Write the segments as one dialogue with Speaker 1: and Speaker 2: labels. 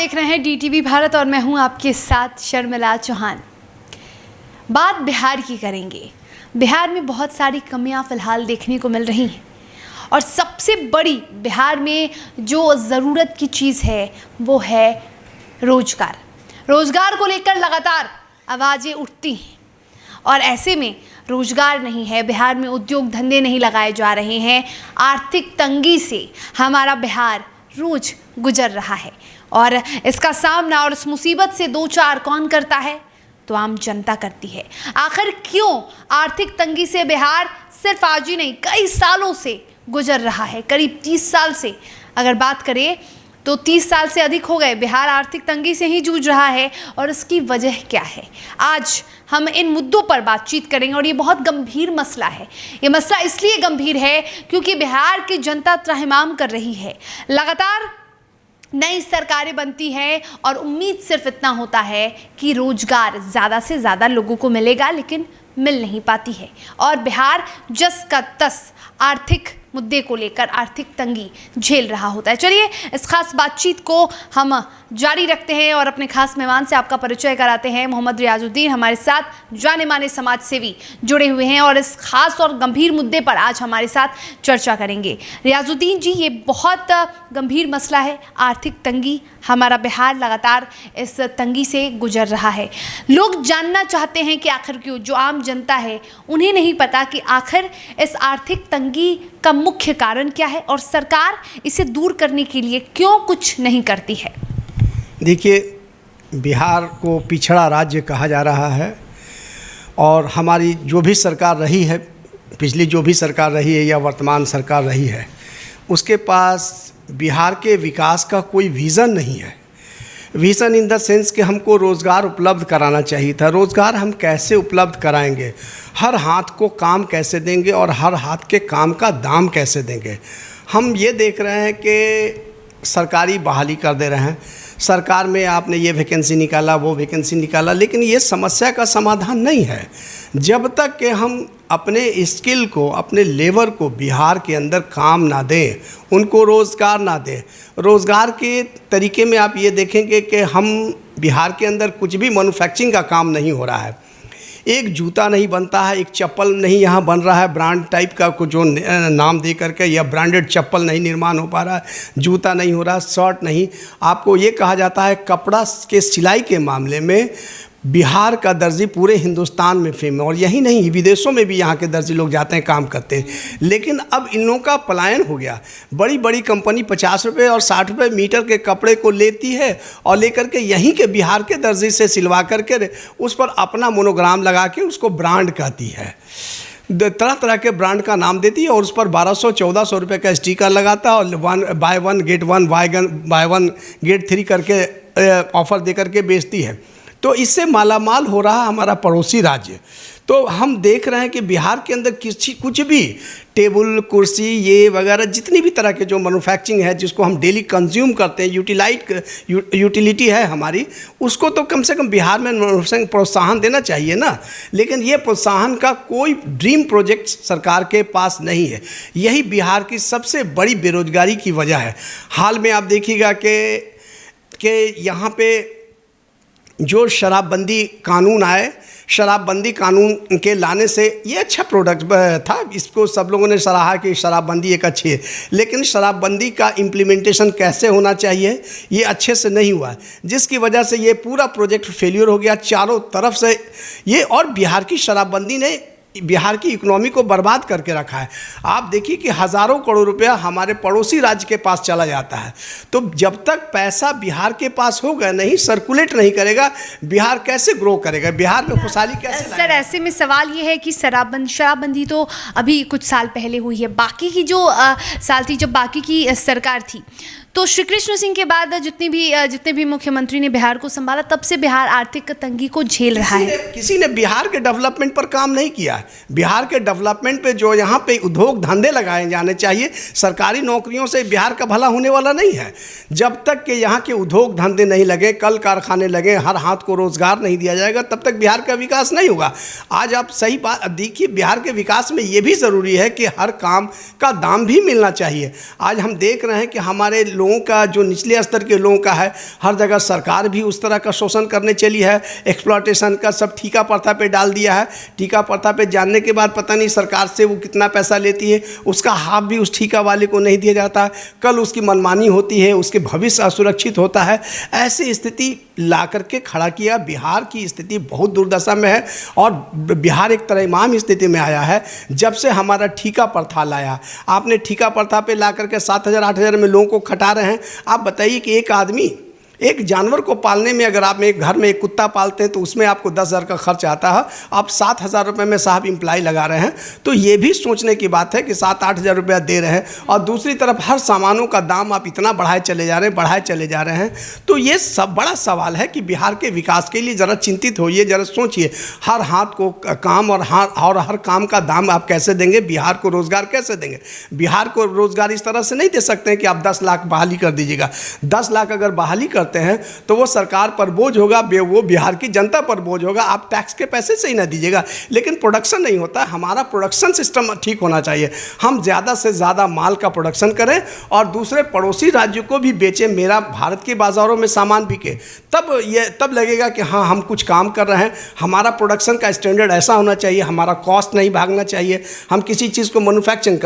Speaker 1: देख रहे हैं DTV भारत और मैं हूं आपके साथ शर्मिला चौहान। बात बिहार की करेंगे। बिहार में बहुत सारी कमियां फिलहाल देखने को मिल रही हैं और सबसे बड़ी बिहार में जो ज़रूरत की चीज़ है वो है रोजगार। रोजगार को लेकर लगातार आवाज़ें उठती हैं और ऐसे में रोजगार नहीं है, बिहार में उद्योग धंधे नहीं लगाए जा रहे हैं। आर्थिक तंगी से हमारा बिहार रोज गुजर रहा है और इसका सामना और इस मुसीबत से दो चार कौन करता है? तो आम जनता करती है। आखिर क्यों आर्थिक तंगी से बिहार सिर्फ आज ही नहीं कई सालों से गुजर रहा है? करीब 30 साल से अगर बात करें तो 30 साल से अधिक हो गए बिहार आर्थिक तंगी से ही जूझ रहा है और इसकी वजह क्या है? आज हम इन मुद्दों पर बातचीत करेंगे और ये बहुत गंभीर मसला है। ये मसला इसलिए गंभीर है क्योंकि बिहार की जनता त्राहिमाम कर रही है। लगातार नई सरकारें बनती हैं और उम्मीद सिर्फ इतना होता है कि रोजगार ज़्यादा से ज़्यादा लोगों को मिलेगा, लेकिन मिल नहीं पाती है और बिहार जस का तस आर्थिक मुद्दे को लेकर आर्थिक तंगी झेल रहा होता है। चलिए इस खास बातचीत को हम जारी रखते हैं और अपने खास मेहमान से आपका परिचय कराते हैं। मोहम्मद रियाजुद्दीन हमारे साथ जाने माने समाज सेवी जुड़े हुए हैं और इस खास और गंभीर मुद्दे पर आज हमारे साथ चर्चा करेंगे। रियाजुद्दीन जी, ये बहुत गंभीर मसला है, आर्थिक तंगी। हमारा बिहार लगातार इस तंगी से गुजर रहा है। लोग जानना चाहते हैं कि आखिर क्यों, जो आम जनता है उन्हें नहीं पता कि आखिर इस आर्थिक तंगी का मुख्य कारण क्या है और सरकार इसे दूर करने के लिए क्यों कुछ नहीं करती है।
Speaker 2: देखिए, बिहार को पिछड़ा राज्य कहा जा रहा है और हमारी जो भी सरकार रही है, पिछली जो भी सरकार रही है या वर्तमान सरकार रही है, उसके पास बिहार के विकास का कोई विज़न नहीं है। विज़न इन द सेंस कि हमको रोज़गार उपलब्ध कराना चाहिए था। रोज़गार हम कैसे उपलब्ध कराएंगे, हर हाथ को काम कैसे देंगे और हर हाथ के काम का दाम कैसे देंगे। हम ये देख रहे हैं कि सरकारी बहाली कर दे रहे हैं, सरकार में आपने ये वैकेंसी निकाला, वो वैकेंसी निकाला, लेकिन ये समस्या का समाधान नहीं है। जब तक कि हम अपने स्किल को, अपने लेबर को बिहार के अंदर काम ना दें, उनको रोज़गार ना दें। रोज़गार के तरीके में आप ये देखेंगे कि हम बिहार के अंदर कुछ भी मैन्युफैक्चरिंग का काम नहीं हो रहा है। एक जूता नहीं बनता है, एक चप्पल नहीं यहाँ बन रहा है ब्रांड टाइप का को जो नाम दे करके, या ब्रांडेड चप्पल नहीं निर्माण हो पा रहा है, जूता नहीं हो रहा, शर्ट नहीं। आपको ये कहा जाता है कपड़ा के सिलाई के मामले में बिहार का दर्जी पूरे हिंदुस्तान में फेमस, और यही नहीं विदेशों में भी यहाँ के दर्जी लोग जाते हैं, काम करते हैं। लेकिन अब इन लोगों का पलायन हो गया। बड़ी बड़ी कंपनी 50 रुपये और 60 रुपये मीटर के कपड़े को लेती है और लेकर के यहीं के बिहार के दर्जी से सिलवा करके उस पर अपना मोनोग्राम लगा के उसको ब्रांड कहती है, तरह तरह के ब्रांड का नाम देती है और उस पर 1200-1400 रुपये का स्टिकर लगाता है और by one get one get 3 करके ऑफ़र दे करके बेचती है। तो इससे मालामाल हो रहा हमारा पड़ोसी राज्य। तो हम देख रहे हैं कि बिहार के अंदर कुछ भी टेबल कुर्सी ये वगैरह जितनी भी तरह के जो मैन्युफैक्चरिंग है, जिसको हम डेली कंज्यूम करते हैं, यूटिलिटी है हमारी, उसको तो कम से कम बिहार में मैन्युफैक्चरिंग प्रोत्साहन देना चाहिए ना। लेकिन ये प्रोत्साहन का कोई ड्रीम प्रोजेक्ट सरकार के पास नहीं है। यही बिहार की सबसे बड़ी बेरोजगारी की वजह है। हाल में आप देखिएगा कि यहाँ पे जो शराबबंदी कानून आए, शराबबंदी कानून के लाने से ये अच्छा प्रोडक्ट था, इसको सब लोगों ने सराहा कि शराबबंदी एक अच्छी है, लेकिन शराबबंदी का इम्प्लीमेंटेशन कैसे होना चाहिए ये अच्छे से नहीं हुआ, जिसकी वजह से ये पूरा प्रोजेक्ट फेलियर हो गया चारों तरफ से ये। और बिहार की शराबबंदी ने बिहार की इकोनॉमी को बर्बाद करके रखा है। आप देखिए कि हज़ारों करोड़ रुपया हमारे पड़ोसी राज्य के पास चला जाता है। तो जब तक पैसा बिहार के पास होगा नहीं, सर्कुलेट नहीं करेगा, बिहार कैसे ग्रो करेगा, बिहार में खुशहाली कैसे?
Speaker 1: सर, ऐसे में सवाल ये है कि शराबबंदी तो अभी कुछ साल पहले हुई है, बाकी की जो साल थी जब बाकी की सरकार थी, तो श्री कृष्ण सिंह के बाद जितने भी मुख्यमंत्री ने बिहार को संभाला, तब से बिहार आर्थिक तंगी को झेल रहा है।
Speaker 2: किसी ने बिहार के डेवलपमेंट पर काम नहीं किया है। बिहार के डेवलपमेंट पे जो यहाँ पे उद्योग धंधे लगाए जाने चाहिए, सरकारी नौकरियों से बिहार का भला होने वाला नहीं है। जब तक कि यहाँ के उद्योग धंधे नहीं लगे, कल कारखाने लगे, हर हाथ को रोजगार नहीं दिया जाएगा, तब तक बिहार का विकास नहीं होगा। आज आप सही बात देखिए, बिहार के विकास में ये भी ज़रूरी है कि हर काम का दाम भी मिलना चाहिए। आज हम देख रहे हैं कि हमारे लोगों का, जो निचले स्तर के लोगों का है, हर जगह सरकार भी उस तरह का शोषण करने चली है, एक्सप्लॉयटेशन का सब ठीका प्रथा पे डाल दिया है। ठीका प्रथा पे जानने के बाद पता नहीं सरकार से वो कितना पैसा लेती है, उसका हाफ भी उस ठीका वाले को नहीं दिया जाता, कल उसकी मनमानी होती है, उसके भविष्य असुरक्षित होता है। ऐसी स्थिति ला करके खड़ा किया। बिहार की स्थिति बहुत दुर्दशा में है और बिहार एक त्रयमाम स्थिति में आया है जब से हमारा ठीका प्रथा लाया। आपने ठीका प्रथा पे ला करके 7,000 8,000 में लोगों को खटा रहे हैं। आप बताइए कि एक आदमी, एक जानवर को पालने में, अगर आप एक घर में एक कुत्ता पालते हैं तो उसमें आपको 10,000 का खर्च आता है, आप 7,000 रुपये में साहब इम्प्लाई लगा रहे हैं। तो ये भी सोचने की बात है कि 7-8 हज़ार रुपया दे रहे हैं और दूसरी तरफ हर सामानों का दाम आप इतना बढ़ाए चले जा रहे हैं। तो ये सब बड़ा सवाल है कि बिहार के विकास के लिए ज़रा चिंतित होइए, ज़रा सोचिए। हर हाथ को काम और हर काम का दाम आप कैसे देंगे? बिहार को रोज़गार कैसे देंगे? बिहार को रोज़गार इस तरह से नहीं दे सकते हैं कि आप 10 लाख बहाली कर दीजिएगा। 10 लाख अगर बहाली करते हैं तो वो सरकार पर बोझ होगा, वो बिहार की जनता पर बोझ होगा। आप टैक्स के पैसे से ही ना दीजिएगा, लेकिन प्रोडक्शन नहीं होता। हमारा प्रोडक्शन सिस्टम ठीक होना चाहिए। हम ज़्यादा से ज़्यादा माल का प्रोडक्शन करें और दूसरे पड़ोसी राज्यों को भी बेचें। मेरा भारत के बाज़ारों में सामान बिके, तब लगेगा कि हाँ हम कुछ काम कर रहे हैं। हमारा प्रोडक्शन का स्टैंडर्ड ऐसा होना चाहिए, हमारा कॉस्ट नहीं भागना चाहिए। हम किसी चीज़ को मैन्युफैक्चरिंग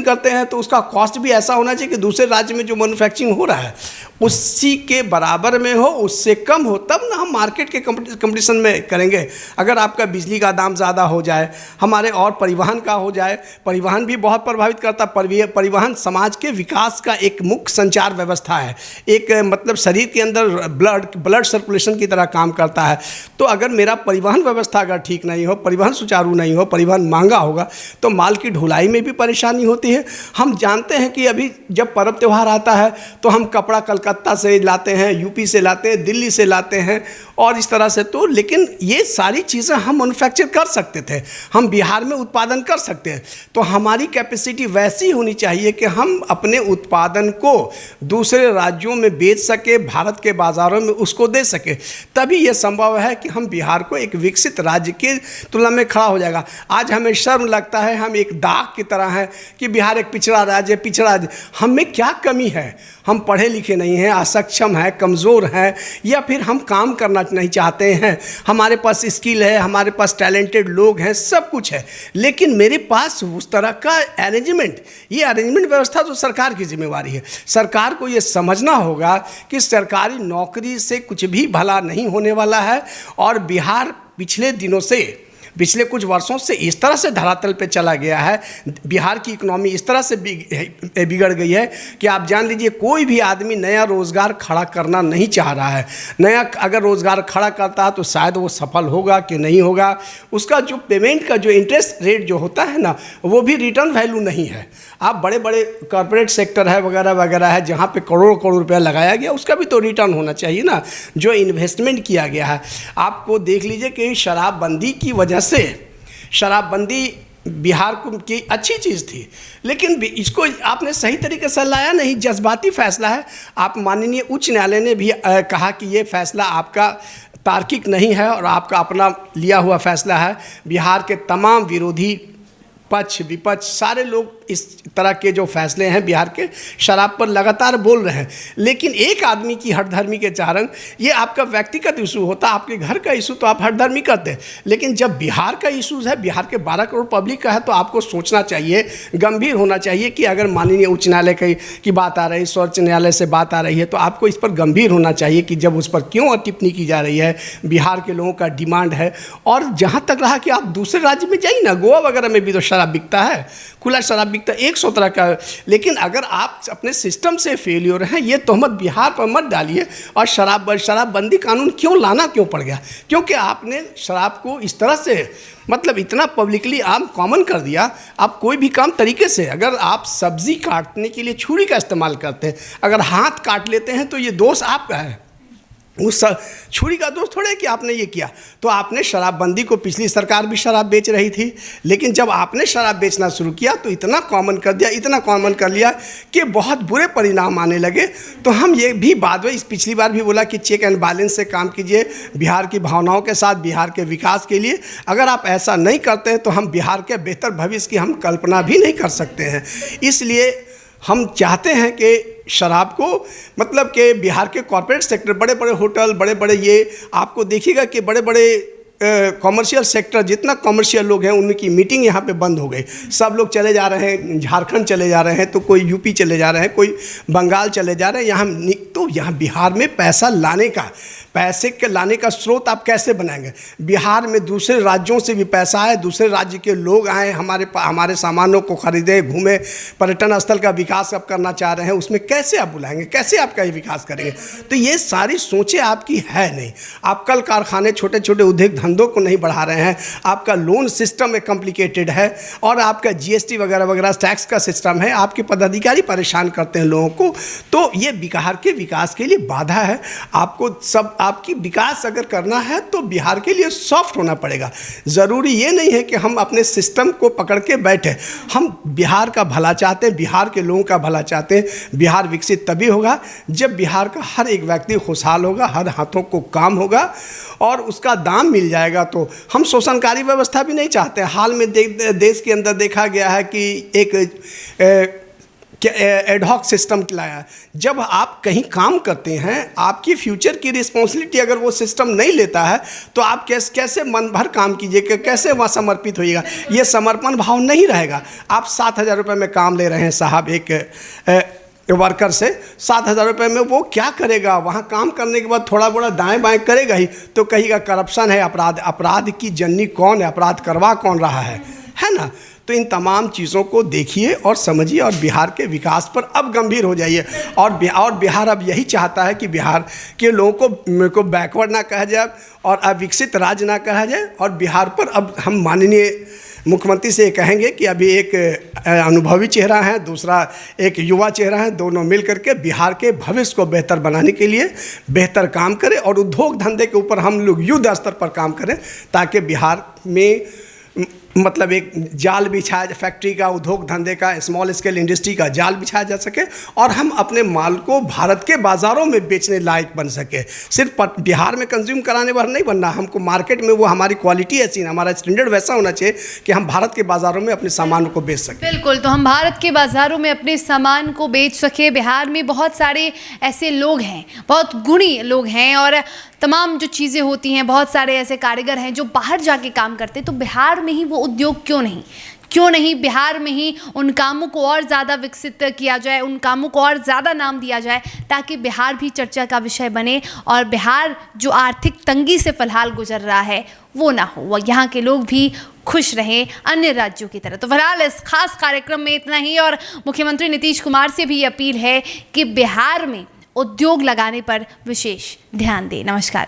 Speaker 2: करते हैं तो उसका कॉस्ट भी ऐसा होना चाहिए कि दूसरे राज्य में जो मैन्युफैक्चरिंग हो रहा है उसी के बराबर में हो, उससे कम हो, तब ना हम मार्केट के कंपटीशन में करेंगे। अगर आपका बिजली का दाम ज़्यादा हो जाए, हमारे और परिवहन का हो जाए, परिवहन भी बहुत प्रभावित करता। परिवहन समाज के विकास का एक मुख्य संचार व्यवस्था है, एक मतलब शरीर के अंदर ब्लड सर्कुलेशन की तरह काम करता है। तो अगर मेरा परिवहन व्यवस्था अगर ठीक नहीं हो, परिवहन सुचारू नहीं हो, परिवहन महंगा होगा तो माल की ढुलाई में भी परेशानी होती है। हम जानते हैं कि अभी जब पर्व त्यौहार आता है तो हम कपड़ा कलकत्ता से लाते हैं, यूपी से लाते हैं, दिल्ली से लाते हैं और इस तरह से। तो लेकिन ये सारी चीज़ें हम मैन्युफैक्चर कर सकते थे, हम बिहार में उत्पादन कर सकते हैं। तो हमारी कैपेसिटी वैसी होनी चाहिए कि हम अपने उत्पादन को दूसरे राज्यों में बेच सके, भारत के बाज़ारों में उसको दे सके। तभी ये संभव है कि हम बिहार को एक विकसित राज्य की तुलना में खड़ा हो जाएगा। आज हमें शर्म लगता है, हम एक दाग की तरह हैं कि बिहार एक पिछड़ा राज्य है, पिछड़ा राज्य। हमें क्या कमी है? हम पढ़े लिखे नहीं हैं, असक्षम हैं, कमज़ोर हैं, या फिर हम काम करना नहीं चाहते हैं। हमारे पास स्किल है, हमारे पास टैलेंटेड लोग हैं, सब कुछ है, लेकिन मेरे पास उस तरह का अरेंजमेंट, ये अरेंजमेंट व्यवस्था तो सरकार की जिम्मेवारी है। सरकार को ये समझना होगा कि सरकारी नौकरी से कुछ भी भला नहीं होने वाला है। और बिहार पिछले कुछ वर्षों से इस तरह से धरातल पे चला गया है, बिहार की इकोनॉमी इस तरह से बिगड़ गई है कि आप जान लीजिए कोई भी आदमी नया रोज़गार खड़ा करना नहीं चाह रहा है। नया अगर रोज़गार खड़ा करता है तो शायद वो सफल होगा कि नहीं होगा। उसका जो पेमेंट का जो इंटरेस्ट रेट जो होता है ना, वो भी रिटर्न वैल्यू नहीं है। आप बड़े बड़े कॉर्पोरेट सेक्टर है वगैरह वगैरह है जहाँ पे करोड़ करोड़ रुपया लगाया गया, उसका भी तो रिटर्न होना चाहिए ना, जो इन्वेस्टमेंट किया गया है। आपको देख लीजिए कि शराबबंदी की वजह से, शराबबंदी बिहार की अच्छी चीज़ थी, लेकिन इसको आपने सही तरीके से लाया नहीं, जज्बाती फैसला है। आप माननीय उच्च न्यायालय ने भी कहा कि ये फैसला आपका तार्किक नहीं है और आपका अपना लिया हुआ फैसला है। बिहार के तमाम विरोधी पक्ष विपक्ष सारे लोग इस तरह के जो फैसले हैं बिहार के शराब पर लगातार बोल रहे हैं, लेकिन एक आदमी की हठधर्मी के कारण ये आपका व्यक्तिगत इशू होता, आपके घर का इशू तो आप हठधर्मी करते हैं। लेकिन जब बिहार का इशूज़ है, बिहार के 12 करोड़ पब्लिक का है, तो आपको सोचना चाहिए, गंभीर होना चाहिए कि अगर माननीय उच्च न्यायालय की बात आ रही है, सर्वोच्च न्यायालय से बात आ रही है, तो आपको इस पर गंभीर होना चाहिए कि जब उस पर क्यों टिप्पणी की जा रही है। बिहार के लोगों का डिमांड है। और जहाँ तक रहा कि आप दूसरे राज्य में जाइए ना, गोवा वगैरह में भी तो शराब बिकता है, खुला शराब बिकता है, 100 तरह का। लेकिन अगर आप अपने सिस्टम से फेलियर हैं, ये तोहमत बिहार पर मत डालिए। और शराबबंदी कानून क्यों लाना क्यों पड़ गया? क्योंकि आपने शराब को इस तरह से मतलब इतना पब्लिकली आम कॉमन कर दिया। आप कोई भी काम तरीके से, अगर आप सब्जी काटने के लिए छुरी का इस्तेमाल करते हैं, अगर हाथ काट लेते हैं तो ये दोष आपका है, उस छुरी का दोष थोड़े कि आपने ये किया। तो आपने शराबबंदी को, पिछली सरकार भी शराब बेच रही थी, लेकिन जब आपने शराब बेचना शुरू किया तो इतना कॉमन कर दिया, इतना कॉमन कर लिया कि बहुत बुरे परिणाम आने लगे। तो हम ये भी बात हुई, इस पिछली बार भी बोला कि चेक एंड बैलेंस से काम कीजिए बिहार की भावनाओं के साथ, बिहार के विकास के लिए। अगर आप ऐसा नहीं करते हैं तो हम बिहार के बेहतर भविष्य की हम कल्पना भी नहीं कर सकते हैं। इसलिए हम चाहते हैं कि शराब को, मतलब कि बिहार के कॉर्पोरेट सेक्टर, बड़े बड़े होटल, बड़े बड़े ये आपको देखिएगा कि बड़े बड़े कॉमर्शियल सेक्टर, जितना कॉमर्शियल लोग हैं उनकी मीटिंग यहाँ पे बंद हो गई। सब लोग चले जा रहे हैं, झारखंड चले जा रहे हैं, तो कोई यूपी चले जा रहे हैं, कोई बंगाल चले जा रहे हैं। तो यहाँ बिहार में पैसा लाने का स्रोत आप कैसे बनाएंगे? बिहार में दूसरे राज्यों से भी पैसा है, दूसरे राज्य के लोग आए हमारे सामानों को खरीदें, घूमें, पर्यटन स्थल का विकास आप करना चाह रहे हैं, उसमें कैसे आप बुलाएंगे, कैसे आपका ये विकास करेंगे? तो ये सारी सोचें आपकी है नहीं। आप कल कारखाने, छोटे छोटे उद्योग धंधों को नहीं बढ़ा रहे हैं, आपका लोन सिस्टम में कॉम्प्लिकेटेड है, और आपका जीएसटी वगैरह वगैरह टैक्स का सिस्टम है, आपके पदाधिकारी परेशान करते हैं लोगों को। तो ये बिहार के विकास के लिए बाधा है। आपकी विकास अगर करना है तो बिहार के लिए सॉफ्ट होना पड़ेगा। ज़रूरी ये नहीं है कि हम अपने सिस्टम को पकड़ के बैठे। हम बिहार का भला चाहते हैं, बिहार के लोगों का भला चाहते हैं। बिहार विकसित तभी होगा जब बिहार का हर एक व्यक्ति खुशहाल होगा, हर हाथों को काम होगा और उसका दाम मिल जाएगा। तो हम शोषणकारी व्यवस्था भी नहीं चाहते। हाल में देश के अंदर देखा गया है कि एक एडहॉक सिस्टम लाया। जब आप कहीं काम करते हैं, आपकी फ्यूचर की रिस्पॉन्सिबिलिटी अगर वो सिस्टम नहीं लेता है तो आप कैसे मन भर काम कीजिएगा, कैसे वहाँ समर्पित होइएगा? ये समर्पण भाव नहीं रहेगा। आप 7,000 रुपये में काम ले रहे हैं साहब, एक वर्कर से 7,000 रुपये में वो क्या करेगा? वहाँ काम करने के बाद थोड़ा बड़ा दाएं बाएं करेगा ही, तो कहिएगा करप्शन है, अपराध की जननी कौन है, अपराध करवा कौन रहा है ना? तो इन तमाम चीज़ों को देखिए और समझिए और बिहार के विकास पर अब गंभीर हो जाइए। और बिहार अब यही चाहता है कि बिहार के लोगों को बैकवर्ड ना कहा जाए और अविकसित राज्य ना कहा जाए। और बिहार पर अब हम माननीय मुख्यमंत्री से कहेंगे कि अभी एक अनुभवी चेहरा है, दूसरा एक युवा चेहरा है, दोनों मिल करके बिहार के भविष्य को बेहतर बनाने के लिए बेहतर काम करें और उद्योग धंधे के ऊपर हम लोग युद्ध स्तर पर काम करें, ताकि बिहार में मतलब एक जाल बिछाया, फैक्ट्री का, उद्योग धंधे का, स्मॉल स्केल इंडस्ट्री का जाल बिछाया जा सके और हम अपने माल को भारत के बाज़ारों में बेचने लायक बन सके। सिर्फ बिहार में कंज्यूम कराने वाला नहीं बनना, हमको मार्केट में वो हमारी क्वालिटी ऐसी, हमारा स्टैंडर्ड वैसा होना चाहिए कि हम भारत के बाज़ारों में अपने सामान को बेच सकें।
Speaker 1: बिल्कुल, तो हम भारत के बाज़ारों में अपने सामान को बेच सके। बिहार में बहुत सारे ऐसे लोग हैं, बहुत गुणी लोग हैं और तमाम जो चीज़ें होती हैं, बहुत सारे ऐसे कारीगर हैं जो बाहर जाके काम करते हैं। तो बिहार में ही वो उद्योग क्यों नहीं बिहार में ही उन कामों को और ज़्यादा विकसित किया जाए, उन कामों को और ज़्यादा नाम दिया जाए, ताकि बिहार भी चर्चा का विषय बने और बिहार जो आर्थिक तंगी से फ़िलहाल गुजर रहा है वो ना हो, वह यहाँ के लोग भी खुश रहें अन्य राज्यों की तरह। तो फिलहाल इस खास कार्यक्रम में इतना ही और मुख्यमंत्री नीतीश कुमार से भी अपील है कि बिहार में उद्योग लगाने पर विशेष ध्यान दें। नमस्कार।